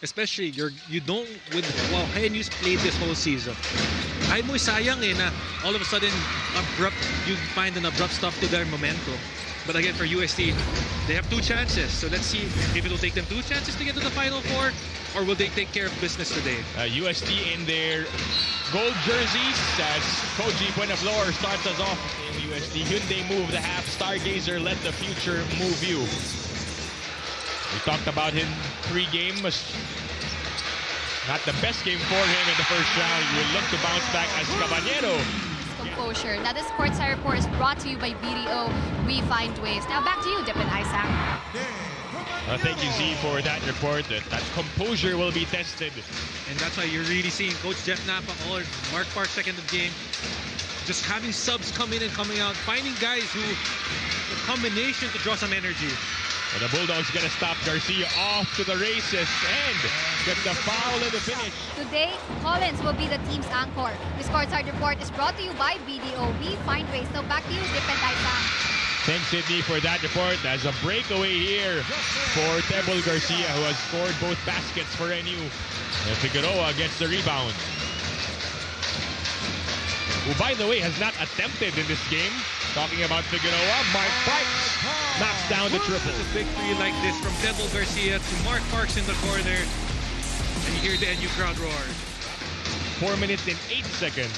Especially you don't with wow, NU's played this whole season. Ay mo sayang na all of a sudden you find an abrupt stop to their momentum. But again, for UST, they have 2 chances. So let's see if it will take them 2 chances to get to the Final Four, or will they take care of business today? UST in their gold jerseys as Koji Buenaflor starts us off in UST. Hyundai move the half. Stargazer, let the future move you. We talked about him pre-game. Not the best game for him in the first round. He will look to bounce back as Caballero. Composure. Now, this Courtside Report is brought to you by BDO. We find ways. Now, back to you, Dip and Isaac. Thank you, Z, for that report. That composure will be tested. And that's why you're really seeing Coach Jeff Napa or Mark Park second of the game. Just having subs come in and coming out. Finding guys who, the combination to draw some energy. And the Bulldogs gonna stop Garcia off to the races and get the foul in the finish. Today, Collins will be the team's anchor. This Courtside Report is brought to you by BDO. We find ways. So back to you, Dip and Isaac. Thanks, Sydney, for that report. As a breakaway here for Tebol Garcia, who has scored both baskets for NU. And Figueroa gets the rebound. Who, by the way, has not attempted in this game. Talking about Figueroa, Mark Parks knocks down the triple. A big three like this from Tebol Garcia to Mark Parks in the corner. And you hear the NU crowd roar. 4 minutes and 8 seconds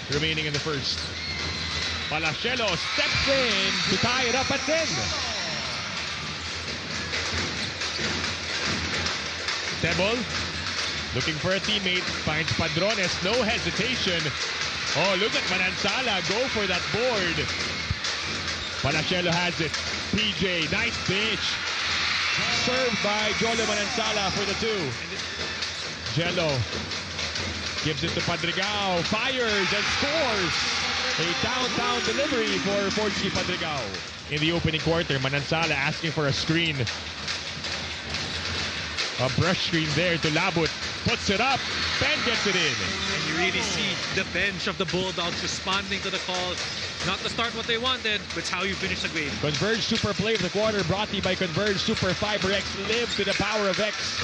remaining in the first. Palacielo steps in to tie it up at 10. Tebol looking for a teammate, finds Padrones, no hesitation. Oh, look at Manansala go for that board. Palacielo has it. PJ, nice pitch. Served by Jolo Manansala for the 2. Jello gives it to Padrigao, fires and scores. A downtown delivery for Forgy Padrigao. In the opening quarter, Manansala asking for a screen. A brush screen there to Labut. Puts it up. Ben gets it in. And you really see the bench of the Bulldogs responding to the call. Not to start what they wanted, but it's how you finish the game. Converge Super Play of the quarter brought to you by Converge Super Fiber X. Live to the power of X.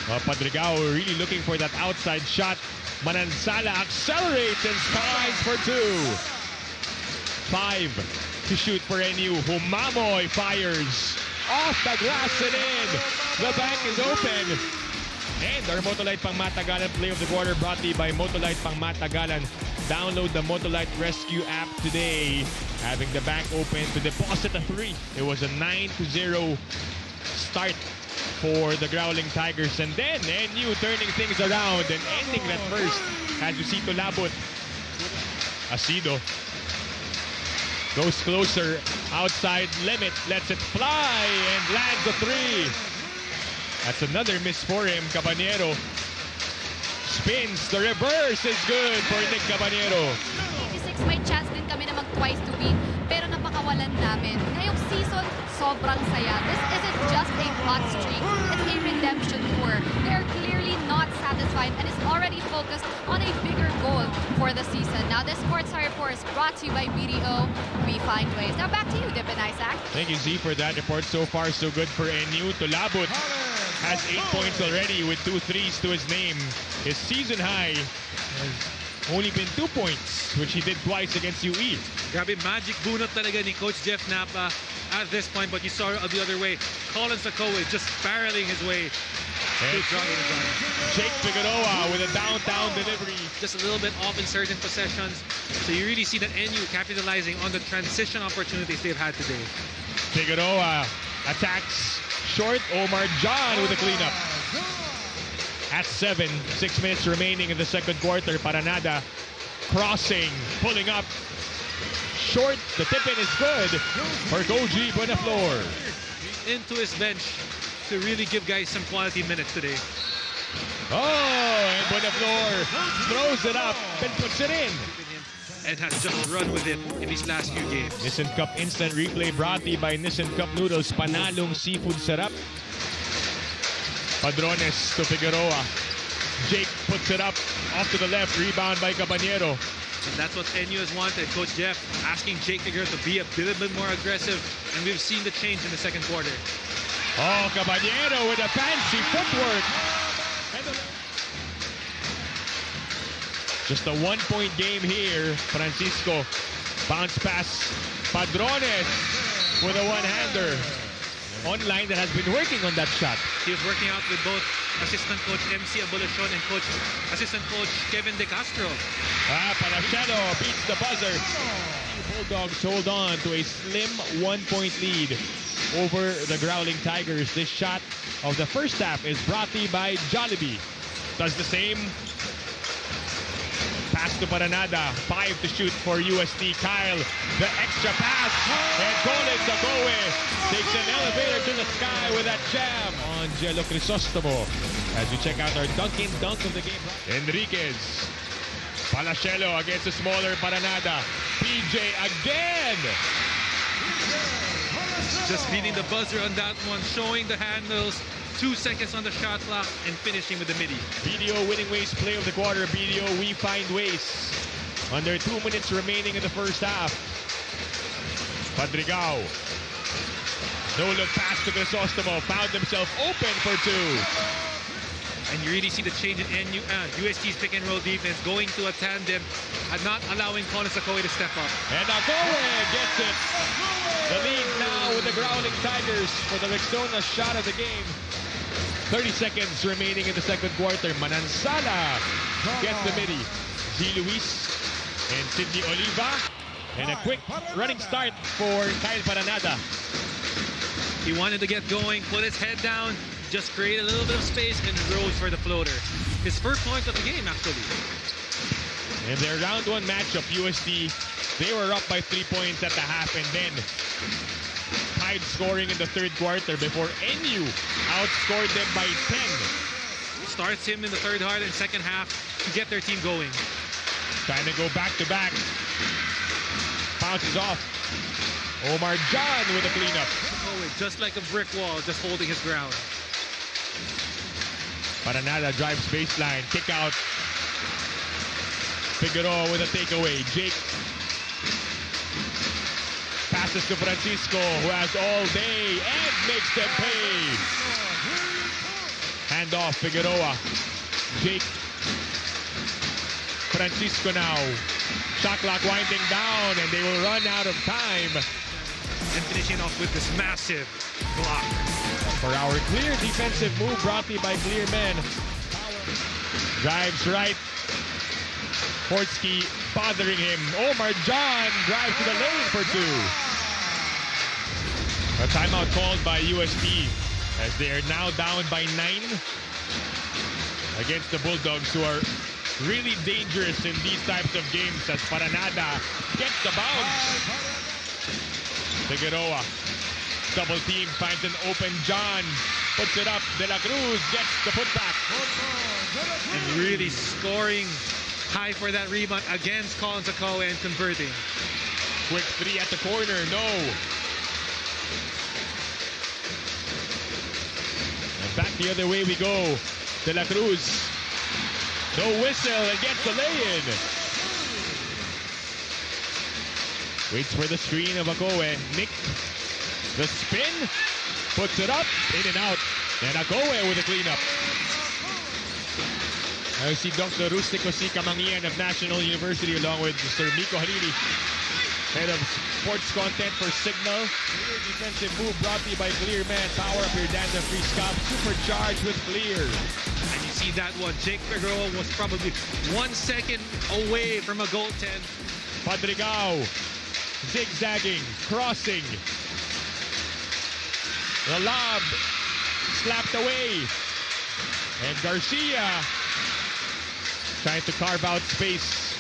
Padrigao really looking for that outside shot. Manansala accelerates and skies for 2. 5 to shoot for NU. Humamoy fires off the glass and in. The bank is open. And our Motolite Pang Matagalan Play of the Quarter brought to you by Motolite Pang Matagalan. Download the Motolite Rescue app today. Having the bank open to deposit a 3. It was a 9-0 start for the Growling Tigers. And then NU turning things around and ending that first as you see to Labut. Asido goes closer, outside limit, lets it fly and lands a 3. That's another miss for him. Caballero spins. The reverse is good for Nick Caballero. 86, may chance din kami na mag-twice to win, pero napakawalan namin. Ngayong season, sobrang saya. This isn't just a hot streak, it's a redemption tour. They're clearly not satisfied and is already focused on a bigger goal for the season. Now, this Courtside Report is brought to you by BDO. We find ways. Now, back to you, Dip and Isaac. Thank you, Z, for that report. So far, so good for NU. Tulabut has 8 points already with 2 threes to his name. His season high has only been 2 points, which he did twice against UE. Grabe, magic bunot talaga ni Coach Jeff Napa at this point, but you saw it the other way. Collins Akoe just barreling his way. Jake Figueroa with a downtown delivery. Just a little bit off in certain possessions. So you really see that NU capitalizing on the transition opportunities they've had today. Figueroa attacks short. Omar John with a cleanup. At 7, 6 minutes remaining in the second quarter. Paranada crossing, pulling up. Short, the tip-in is good for Koji Buenaflor. Into his bench to really give guys some quality minutes today. Oh, and Buenaflor throws it up and puts it in. And has just run with it in these last few games. Nissan Cup Instant Replay brought to you by Nissan Cup Noodles. Panalong seafood sarap. Padrones to Figueroa. Jake puts it up off to the left. Rebound by Caballero. And that's what NU has wanted. Coach Jeff asking Jake Figueroa to be a little bit more aggressive. And we've seen the change in the second quarter. Oh, Caballero with a fancy footwork. Just a 1-point game here. Francisco, bounce pass. Padrones with a one-hander. Online that has been working on that shot. He was working out with both assistant coach MC Abolition and assistant coach Kevin De Castro. Palachelo beats the buzzer. Bulldogs hold on to a slim 1-point lead over the Growling Tigers. This shot of the first half is brought to you by Jollibee. Does the same. Pass to Paranada. 5 to shoot for UST. Kyle, the extra pass. And Collins Agoe takes an elevator to the sky with that jam. Angelo Crisostomo as we check out our Dunkin' Dunk of the game. Enriquez. Palachelo against the smaller Paranada. PJ again. Just beating the buzzer on that one, showing the handles. 2 seconds on the shot clock and finishing with the midi. BDO winning ways play of the quarter. BDO, we find ways. Under 2 minutes remaining in the first half. Padrigao. No look pass to Crisostomo. Found himself open for 2. And you really see the change in UST's pick and roll defense, going to a tandem and not allowing Collins Agoe to step up. And Agoe gets it. The lead now with the Growling Tigers for the Rexona shot of the game. 30 seconds remaining in the second quarter. Manansala gets the midi. G. Luis and Sidney Oliva. And a quick running start for Kyle Paranada. He wanted to get going, put his head down, just create a little bit of space and rose for the floater. His first point of the game, actually. In their round 1 matchup, UST, they were up by 3 points at the half and then tied scoring in the third quarter before NU outscored them by 10. Starts him in the third half and second half to get their team going. Trying to go back-to-back. Bounces off. Omar John with a cleanup. Oh, just like a brick wall, just holding his ground. Paranada drives baseline. Kick out. Figueroa with a takeaway. Jake passes to Francisco, who has all day and makes them pay. Hand off Figueroa. Jake. Francisco now. Shot clock winding down and they will run out of time. And finishing off with this massive block. For our clear defensive move brought to you by Clear Men. Drives right. Portsky bothering him. Omar John drives to the lane for 2. A timeout called by UST as they are now down by 9 against the Bulldogs, who are really dangerous in these types of games as Paranada gets the bounce. Figueroa, double team, finds an open John, puts it up. De La Cruz gets the putback. And really scoring high for that rebound against Collins Agoe and converting. Quick 3 at the corner, no. And back the other way we go. De La Cruz. No whistle and gets the lay-in. Waits for the screen of Agoe. Nick, the spin, puts it up, in and out. And Agoe with a cleanup. I see Dr. Rustico C. Kamangian of National University along with Mr. Miko Halili, head of sports content for Signal. Clear defensive move brought to you by Clear Man. Power up your dandruff-free scalp, supercharged with Clear. And you see that one. Jake Figueroa was probably 1 second away from a goaltend. Padrigao, zigzagging, crossing. The lob slapped away. And Garcia trying to carve out space.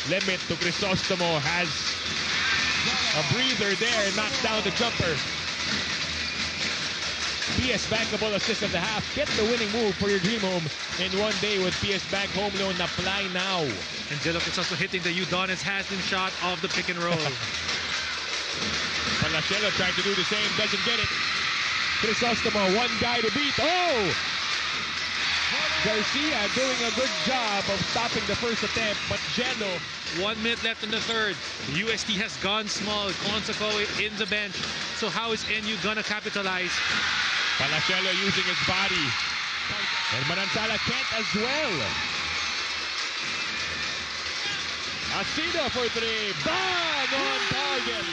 Limit to Crisostomo, has a breather there, knocks down the jumper. PS Bank will assist at the half. Get the winning move for your dream home in one day with PS Bank Home Loan. Apply now. Angelo Crisostomo hitting the Udonis has-been shot of the pick and roll. Palachelo trying to do the same, doesn't get it. Crisostomo, one guy to beat. Oh! Garcia doing a good job of stopping the first attempt, but Geno. 1 minute left in the third. UST has gone small. Collins Agoe in the bench. So how is NU gonna capitalize? Palachelo using his body. And Manansala can't as well. Asida for three. Bang on target.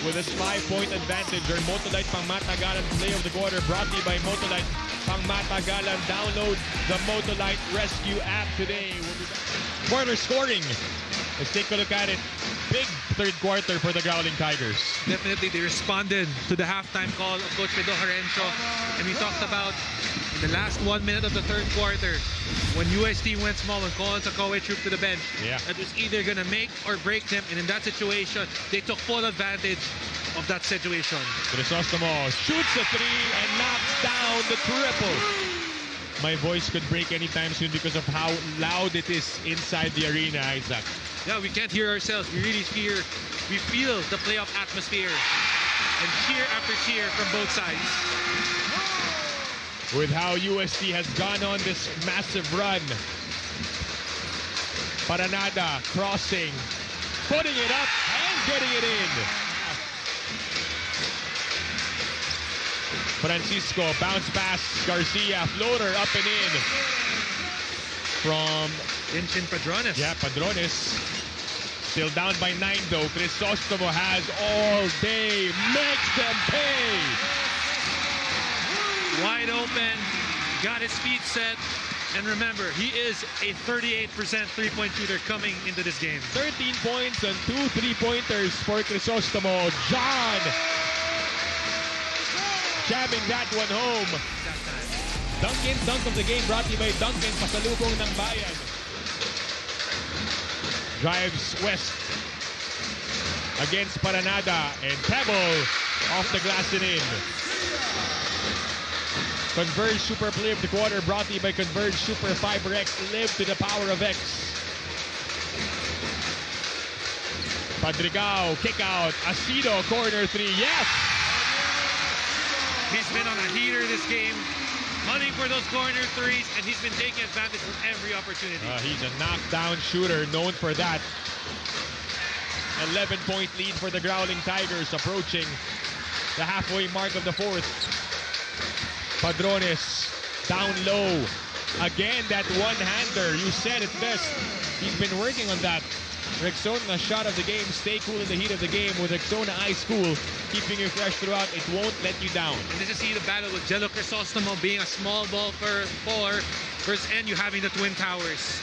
With a 5-point advantage, our Motolite Pangmatagalan play of the quarter brought to you by Motolite Pangmatagalan. Download the Motolite Rescue app today. Quarter scoring. Let's take a look at it. Big third quarter for the Growling Tigers. Definitely, they responded to the halftime call of Coach Pedro Jarencio. And we talked about in the last 1 minute of the third quarter, when UST went small and Collins Akaway trooped to the bench, that was either going to make or break them. And in that situation, they took full advantage of that situation. Crisostomo shoots a three and knocks down the triple. My voice could break anytime soon because of how loud it is inside the arena, Isaac. Yeah, we can't hear ourselves. We really feel the playoff atmosphere and cheer after cheer from both sides. With how UST has gone on this massive run. Paranada crossing, putting it up and getting it in. Francisco, bounce pass, Garcia, floater up and in. From Inchin Padrones. Yeah, Padrones. Still down by 9 though. Crisostomo has all day. Makes them pay. Wide open. Got his feet set. And remember, he is a 38% three-point shooter coming into this game. 13 points and 2 3-pointers for Crisostomo. John jamming that one home. Duncan, dunk of the game brought to you by Duncan, pasalubong ng bayan. Drives west against Paranada and Pebble off the glass and in. Converge Super Play of the quarter brought to you by Converge Super Fiber X. Live to the power of X. Padrigao, kick out. Asido, corner three. Yes! He's been on a heater this game, hunting for those corner threes, and he's been taking advantage of every opportunity. He's a knockdown shooter, known for that. 11-point lead for the Growling Tigers, approaching the halfway mark of the fourth. Padrones down low. Again, that one-hander. You said it best. He's been working on that. Rexona shot of the game. Stay cool in the heat of the game with Rexona Ice Cool. Keeping you fresh throughout. It won't let you down. And this is the battle with Jello Crisostomo being a small ball for 4 versus NU having the Twin Towers.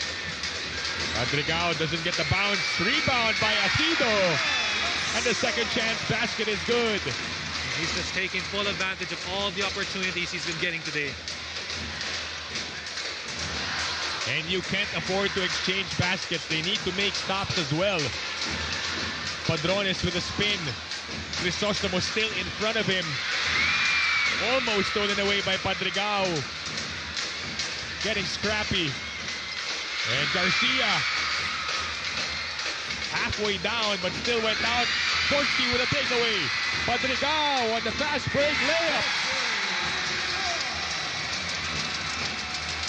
Padrigao doesn't get the bounce. Rebound by Asido. And the second chance basket is good. He's just taking full advantage of all the opportunities he's been getting today. And you can't afford to exchange baskets. They need to make stops as well. Padrones with a spin. Crisostomo still in front of him. Almost stolen away by Padrigao. Getting scrappy. And Garcia halfway down, but still went out. Forsky with a takeaway. Padrigao on the fast break layup.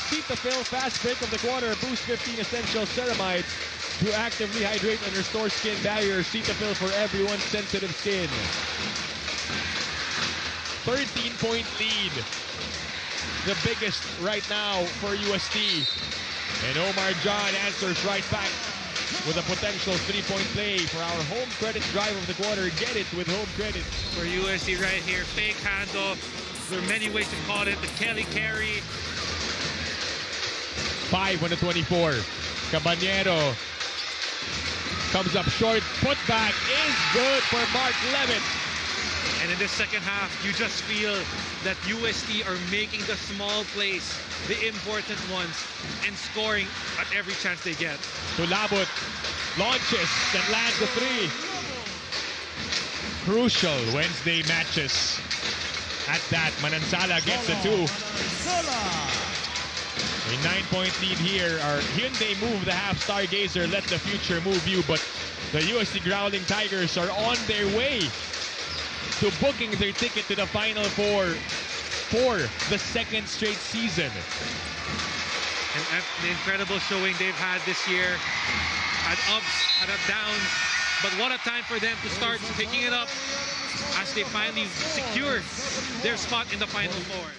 Cetaphil fast break of the quarter. Boost 15 essential ceramides to actively hydrate and restore skin barriers. Cetaphil for everyone's sensitive skin. 13-point lead. The biggest right now for UST. And Omar John answers right back with a potential 3-point play for our home credit drive of the quarter. Get it with home credit. For UST right here, fake handoff. There are many ways to call it. The Kelly carry. 5 on the 24. Cabanero comes up short. Putback is good for Mark Levitt. And in this second half, you just feel that UST are making the small plays, the important ones, and scoring at every chance they get. Tulabut launches and lands a three. Crucial Wednesday matches. At that, Manansala gets a 2. A 9-point lead here. Our Hyundai Move, the half stargazer, let the future move you. But the UST Growling Tigers are on their way to booking their ticket to the Final Four for the second straight season. And the incredible showing they've had this year. Had ups, had downs. But what a time for them to start picking it up as they finally secure their spot in the Final Four.